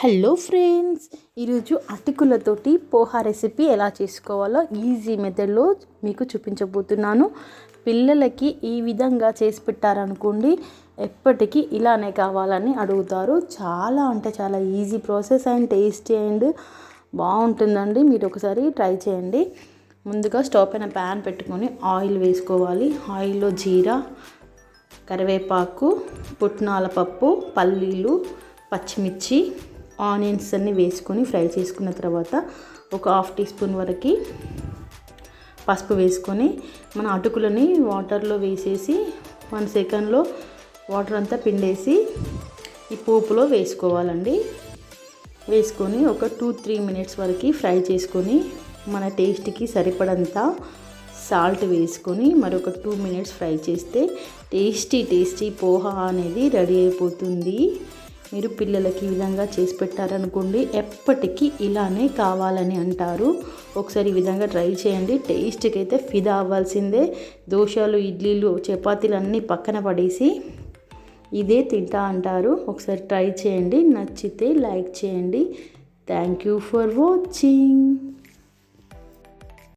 Hello friends, ఈరోజు అటుకులతోటి poha recipe ఎలా చేసుకోవాలో ఈజీ మెథడ్లో మీకు చూపించబోతున్నాను. పిల్లలకి ఈ విధంగా చేసి పెట్టారనుకోండి, ఎప్పటికీ ఇలానే కావాలని అడుగుతారు. చాలా అంటే చాలా easy process and tasty and బాగుంటుందండి. మీరు ఒకసారి ట్రై చేయండి. ముందుగా స్టవ్ పైన ప్యాన్ పెట్టుకొని ఆయిల్ వేసుకోవాలి. ఆయిల్లో జీరా, కరివేపాకు, పుట్నాల పప్పు, పల్లీలు, పచ్చిమిర్చి, ఆనియన్స్ అన్నీ వేసుకొని ఫ్రై చేసుకున్న తర్వాత ఒక 1/2 టీ స్పూన్ వరకు పసుపు వేసుకొని మన అటుకులని వాటర్లో వేసేసి 1 సెకండ్లో వాటర్ అంతా పిండేసి ఈ పోపులో వేసుకోవాలండి. వేసుకొని ఒక 2-3 మినిట్స్ వరకు ఫ్రై చేసుకొని మన టేస్ట్కి సరిపడంత సాల్ట్ వేసుకొని మరొక 2 మినిట్స్ ఫ్రై చేస్తే టేస్టీ పోహా అనేది రెడీ అయిపోతుంది. మీరు పిల్లలకి ఈ విధంగా చేసి పెట్టారనుకోండి, ఎప్పటికీ ఇలానే కావాలని అంటారు. ఒకసారి ఈ విధంగా ట్రై చేయండి. టేస్ట్కి అయితే ఫిదా అవ్వాల్సిందే. దోశలు, ఇడ్లీలు, చపాతీలు అన్నీ పక్కన పడేసి ఇదే తింటా అంటారు. ఒకసారి ట్రై చేయండి. నచ్చితే లైక్ చేయండి. Thank you for watching.